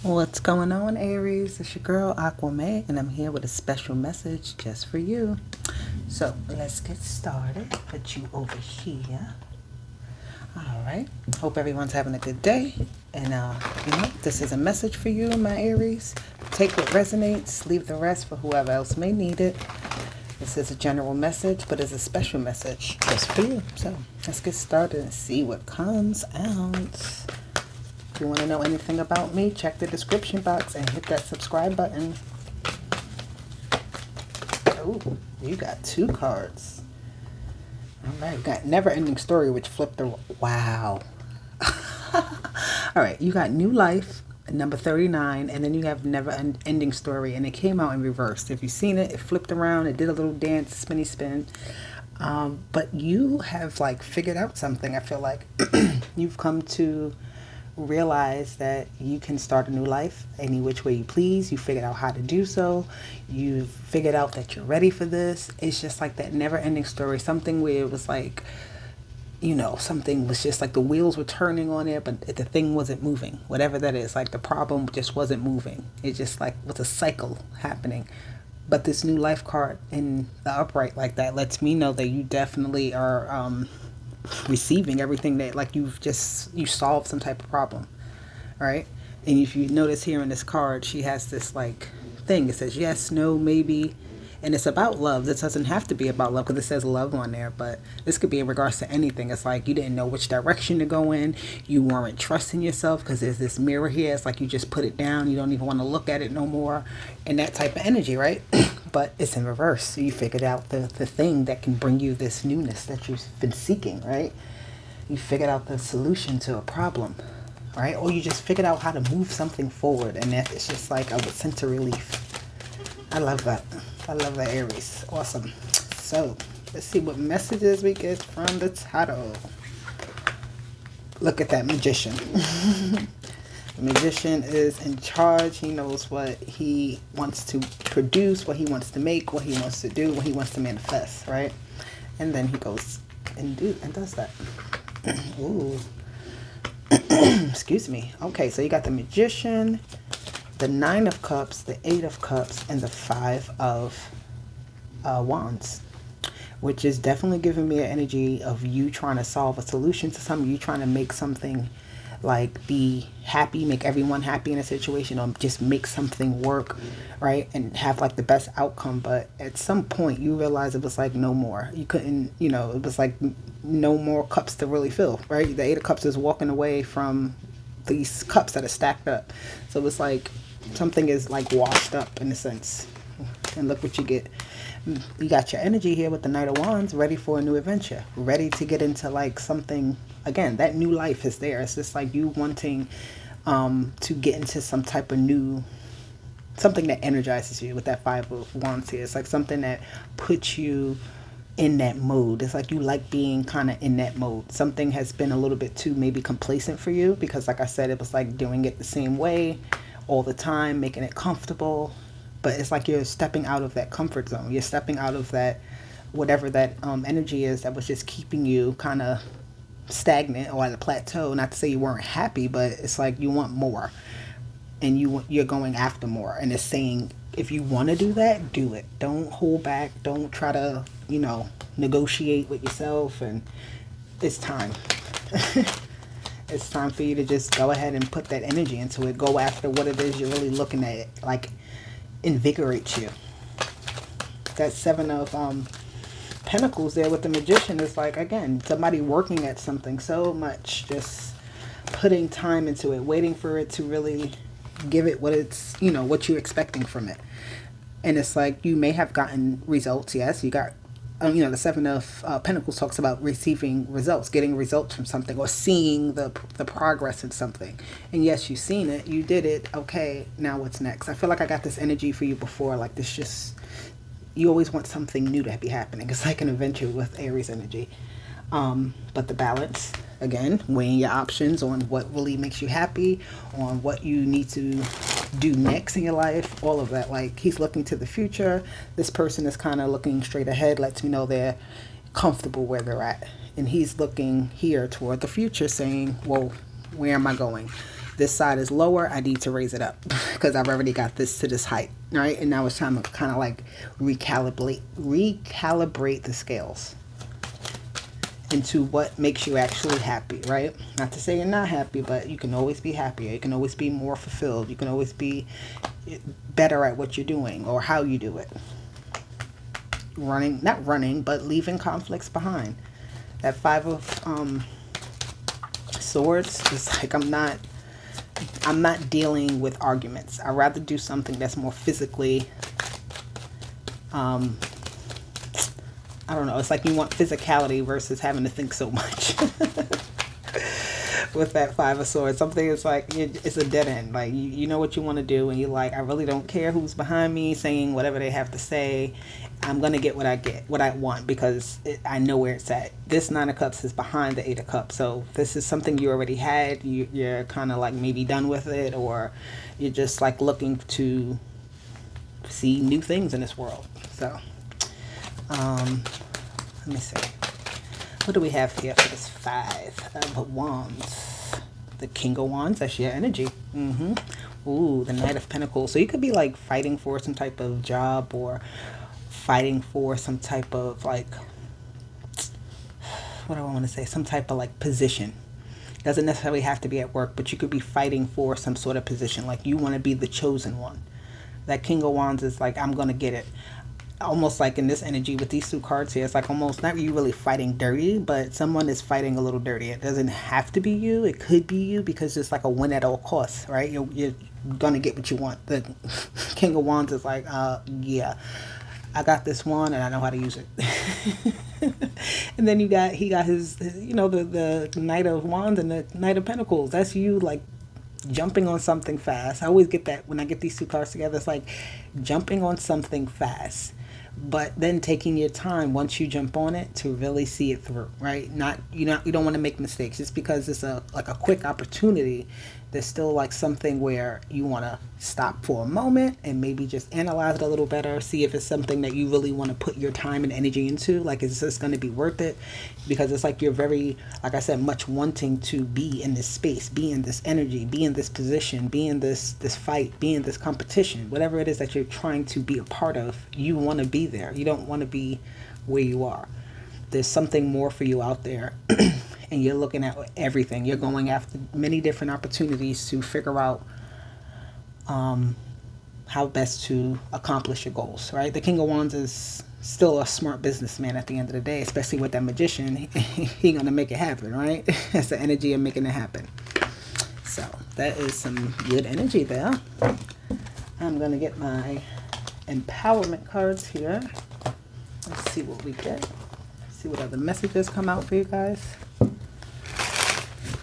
What's going on, Aries? It's your girl Aquaman, and I'm here with a special message just for you. So let's get started. Put you over here. All right. Hope everyone's having a good day. And this is a message for you, my Aries. Take what resonates, leave the rest for whoever else may need it. This is a general message, but it's a special message just for you. So let's get started and see what comes out. If you want to know anything about me, check the description box and hit that subscribe button. Oh, you got 2 cards. All right, got Never Ending Story, which flipped the... Wow. All right, you got New Life, number 39, and then you have Never Ending Story, and it came out in reverse. If you've seen it, it flipped around, it did a little dance, spinny spin. But you have, figured out something. I feel like you've come to realize that you can start a new life any which way you please. You figured out how to do so. You figured out that you're ready for this. It's just like that never ending story, something where it was like, something was just like the wheels were turning on it, but the thing wasn't moving, whatever that is. Like the problem just wasn't moving. It just was a cycle happening. But this new life card in the upright like that lets me know that you definitely are receiving everything that you solved some type of problem. All right. And if you notice here in this card, she has this thing. It says yes, no, maybe, and it's about love. This doesn't have to be about love because it says love on there, but this could be in regards to anything. It's like you didn't know which direction to go in. You weren't trusting yourself because there's this mirror here. It's like you just put it down. You don't even want to look at it no more, and that type of energy, right? But it's in reverse. So you figured out the thing that can bring you this newness that you've been seeking, right? You figured out the solution to a problem, right? Or you just figured out how to move something forward, and that it's just like a sense of relief. I love that. I love that, Aries. Awesome. So let's see what messages we get from the tarot. Look at that magician. The magician is in charge. He knows what he wants to produce, what he wants to make, what he wants to do, what he wants to manifest, right? And then he goes and does that. Ooh. Excuse me. Okay, so you got the magician, the 9 of cups, the 8 of cups, and the 5 of wands, which is definitely giving me an energy of you trying to solve a solution to something. You trying to make something be happy, make everyone happy in a situation, or just make something work, right? And have the best outcome. But at some point you realize it was no more. You couldn't, it was no more cups to really fill, right? The 8 of cups is walking away from these cups that are stacked up. So it's something is washed up in a sense. And look what you get. You got your energy here with the Knight of Wands, ready for a new adventure, ready to get into something. Again, that new life is there. It's just you wanting to get into some type of new, something that energizes you with that 5 of Wands here. It's something that puts you in that mode. It's you like being kind of in that mode. Something has been a little bit too maybe complacent for you because like I said, it was doing it the same way all the time, making it comfortable. But it's you're stepping out of that comfort zone. You're stepping out of that, whatever that energy is that was just keeping you kind of stagnant or at a plateau. Not to say you weren't happy, but it's you want more, and you're going after more. And it's saying if you want to do that, do it. Don't hold back. Don't try to negotiate with yourself. And it's time. It's time for you to just go ahead and put that energy into it. Go after what it is you're really looking at. Invigorates you. That 7 of Pentacles there with the magician is again, somebody working at something so much, just putting time into it, waiting for it to really give it what it's, what you're expecting from it. And it's you may have gotten results. Yes, you got the 7 of Pentacles talks about receiving results, getting results from something, or seeing the progress in something. And yes, you've seen it, you did it. Okay, now what's next? I feel I got this energy for you before. This just, you always want something new to be happening. It's an adventure with Aries energy. But the balance, again, weighing your options on what really makes you happy, on what you need to do next in your life, all of that. He's looking to the future. This person is kind of looking straight ahead, lets me know they're comfortable where they're at. And he's looking here toward the future saying, well, where am I going? This side is lower, I need to raise it up because I've already got this to this height, right? And now it's time to kind of like recalibrate the scales into what makes you actually happy, right? Not to say you're not happy, but you can always be happier. You can always be more fulfilled. You can always be better at what you're doing or how you do it. Not running, but leaving conflicts behind. That Five of Swords is like, I'm not dealing with arguments. I'd rather do something that's more physically, I don't know. It's like you want physicality versus having to think so much. With that Five of Swords, something is like, it's a dead end. Like, you know what you want to do, and you're like, I really don't care who's behind me saying whatever they have to say. I'm going to get what I want, because I know where it's at. This Nine of Cups is behind the Eight of Cups. So this is something you already had. You're kind of like maybe done with it, or you're just like looking to see new things in this world. So, let me see. What do we have here for this Five of Wands? The King of Wands, that's your energy. Ooh, the Knight of Pentacles. So you could be like fighting for some type of job, or fighting for some type of like, what do I want to say? Some type of like position. Doesn't necessarily have to be at work, but you could be fighting for some sort of position. Like you want to be the chosen one. That King of Wands is like, I'm going to get it. Almost like in this energy with these two cards here, it's like almost not you really fighting dirty, but someone is fighting a little dirty. It doesn't have to be you. It could be you, because it's like a win at all costs, right? You're gonna get what you want. The King of Wands is like, yeah, I got this one and I know how to use it. And then he got his the Knight of Wands and the Knight of Pentacles. That's you like jumping on something fast. I always get that when I get these two cards together. It's like jumping on something fast, but then taking your time once you jump on it to really see it through, right? You don't want to make mistakes. Just because it's a quick opportunity, there's still like something where you want to stop for a moment and maybe just analyze it a little better, see if it's something that you really want to put your time and energy into. Like, is this going to be worth it? Because it's like you're very, like I said, much wanting to be in this space, be in this energy, be in this position, be in this fight, be in this competition, whatever it is that you're trying to be a part of. You want to be there. You don't want to be where you are. There's something more for you out there. And you're looking at everything. You're going after many different opportunities to figure out how best to accomplish your goals, right? The King of Wands is still a smart businessman at the end of the day, especially with that Magician. He gonna make it happen, right? It's the energy of making it happen. So that is some good energy there. I'm gonna get my empowerment cards here. Let's see what we get. See what other messages come out for you guys.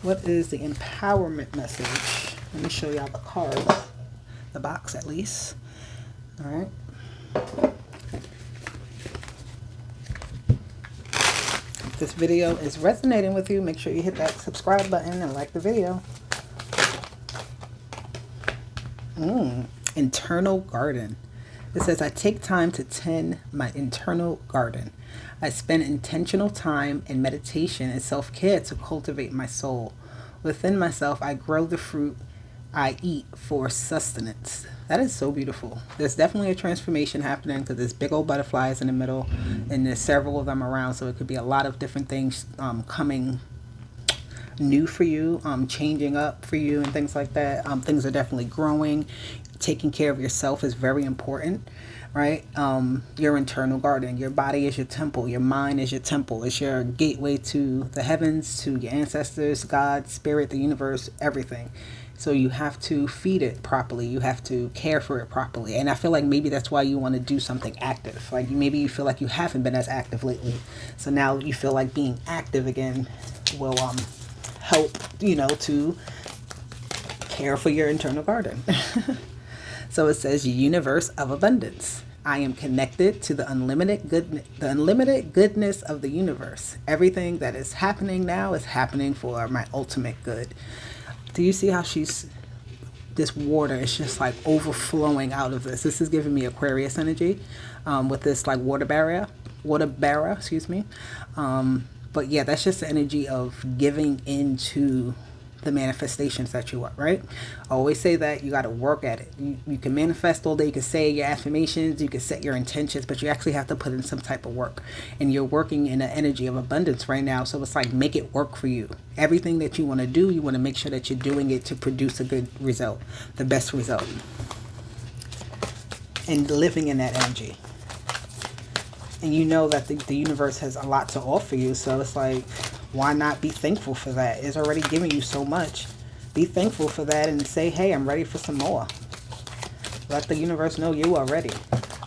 What is the empowerment message? Let me show y'all the cards, the box at least. All right. If this video is resonating with you, make sure you hit that subscribe button and like the video. Internal garden. It says, I take time to tend my internal garden. I spend intentional time in meditation and self-care to cultivate my soul. Within myself, I grow the fruit I eat for sustenance. That is so beautiful. There's definitely a transformation happening, because there's big old butterflies in the middle, and there's several of them around. So it could be a lot of different things coming new for you, changing up for you and things like that. Things are definitely growing. Taking care of yourself is very important, right? Your internal garden. Your body is your temple. Your mind is your temple. It's your gateway to the heavens, to your ancestors, God, spirit, the universe, everything. So you have to feed it properly. You have to care for it properly. And I feel like maybe that's why you want to do something active. Like maybe you feel like you haven't been as active lately. So now you feel like being active again will help, to care for your internal garden. So it says, universe of abundance. I am connected to the unlimited goodness of the universe. Everything that is happening now is happening for my ultimate good. Do you see how this water is just like overflowing out of this? This is giving me Aquarius energy with this like water bearer, excuse me. But yeah, that's just the energy of giving into the manifestations that you want, right? I always say that you got to work at it. You can manifest all day, you can say your affirmations, you can set your intentions, but you actually have to put in some type of work. And you're working in an energy of abundance right now, so it's like, make it work for you. Everything that you want to do, you want to make sure that you're doing it to produce a good result, the best result, and living in that energy. And you know that the universe has a lot to offer you, so it's like, why not be thankful for that? It's already giving you so much. Be thankful for that and say, hey, I'm ready for some more. Let the universe know you are ready.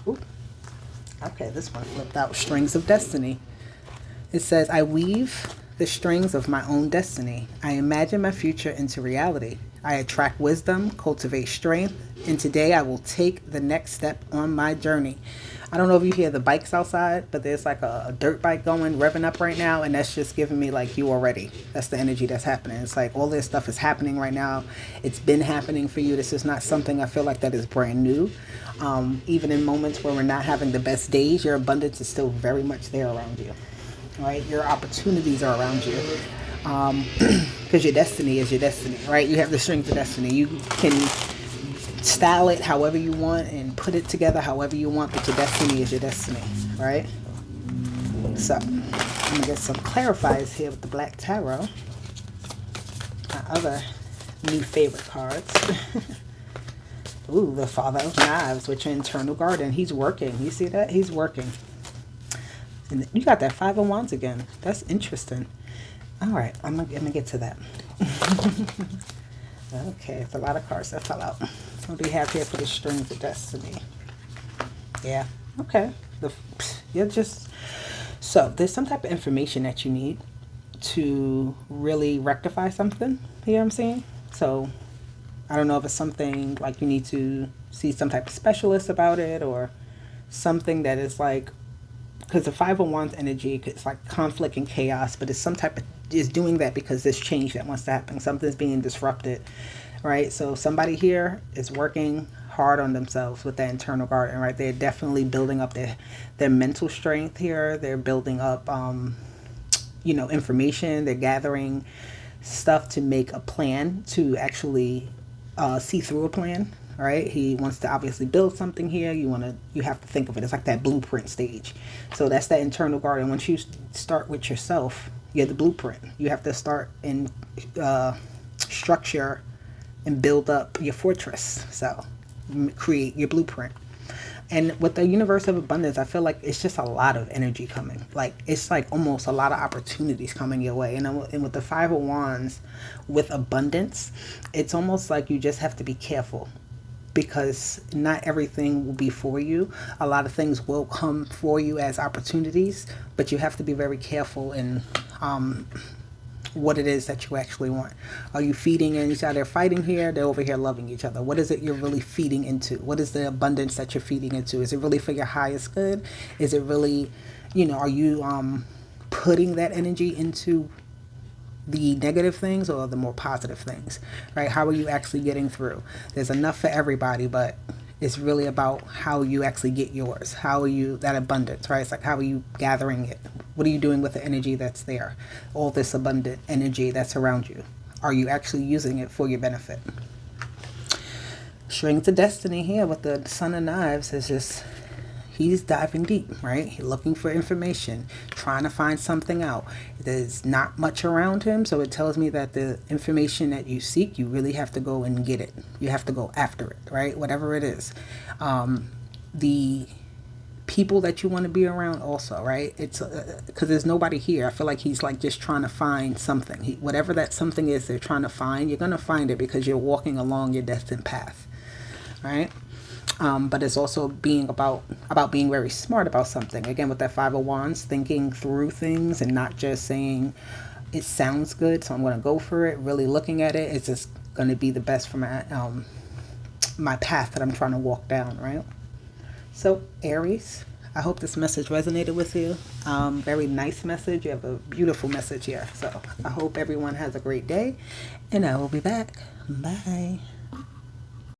Ooh. Okay, this one flipped out. Strings of Destiny. It says, I weave the strings of my own destiny. I imagine my future into reality. I attract wisdom, cultivate strength, and today I will take the next step on my journey. I don't know if you hear the bikes outside, but there's like a dirt bike going, revving up right now, and that's just giving me like, you are ready. That's the energy that's happening. It's like all this stuff is happening right now. It's been happening for you. This is not something I feel like that is brand new. Even in moments where we're not having the best days, your abundance is still very much there around you, right? Your opportunities are around you. Because your destiny is your destiny, right? You have the strength of destiny. You can style it however you want and put it together however you want, but your destiny is your destiny, right? So I'm gonna get some clarifiers here with the Black Tarot, my other new favorite cards. Ooh, the Father of Knives with your internal guardian. He's working. You see that? He's working. And you got that Five of Wands again. That's interesting. All right, I'm gonna get to that. Okay, it's a lot of cards that fell out. What do we have here for the Strings of Destiny? Yeah, okay. You're just, so there's some type of information that you need to really rectify something. You know what I'm saying? So I don't know if it's something like you need to see some type of specialist about it, or something that is like, because the Five of Wands energy, it's like conflict and chaos, but it's some type of, is doing that because there's change that wants to happen. Something's being disrupted, right? So somebody here is working hard on themselves with that internal guardian, right? They're definitely building up their mental strength here. They're building up, information. They're gathering stuff to make a plan, to actually see through a plan. Right? He wants to obviously build something here. You have to think of it as like that blueprint stage. So that's that internal guardian. Once you start with yourself, you're the blueprint. You have to start and structure and build up your fortress. So create your blueprint. And with the universe of abundance, I feel like it's just a lot of energy coming. Like, it's like almost a lot of opportunities coming your way. And with the Five of Wands, with abundance, it's almost like you just have to be careful, because not everything will be for you. A lot of things will come for you as opportunities, but you have to be very careful in what it is that you actually want. Are you feeding in each other? Fighting here, they're over here loving each other. What is it you're really feeding into? What is the abundance that you're feeding into? Is it really for your highest good? Is it really, are you putting that energy into the negative things or the more positive things, right? How are you actually getting through? There's enough for everybody, but it's really about how you actually get yours. How are you, that abundance, right? It's like, how are you gathering it? What are you doing with the energy that's there? All this abundant energy that's around you. Are you actually using it for your benefit? Strings of Destiny here with the Son of Knives is just, he's diving deep, right? He's looking for information, trying to find something out. There's not much around him, so it tells me that the information that you seek, you really have to go and get it. You have to go after it, right? Whatever it is. The people that you want to be around also, right? It's because there's nobody here. I feel like he's like just trying to find something. Whatever that something is they're trying to find, you're going to find it because you're walking along your destined path, right? But it's also being about being very smart about something. Again, with that Five of Wands, thinking through things and not just saying it sounds good, so I'm going to go for it. Really looking at it, it's just going to be the best for my my path that I'm trying to walk down, right? So Aries, I hope this message resonated with you. Very nice message. You have a beautiful message here. So I hope everyone has a great day, and I will be back. Bye.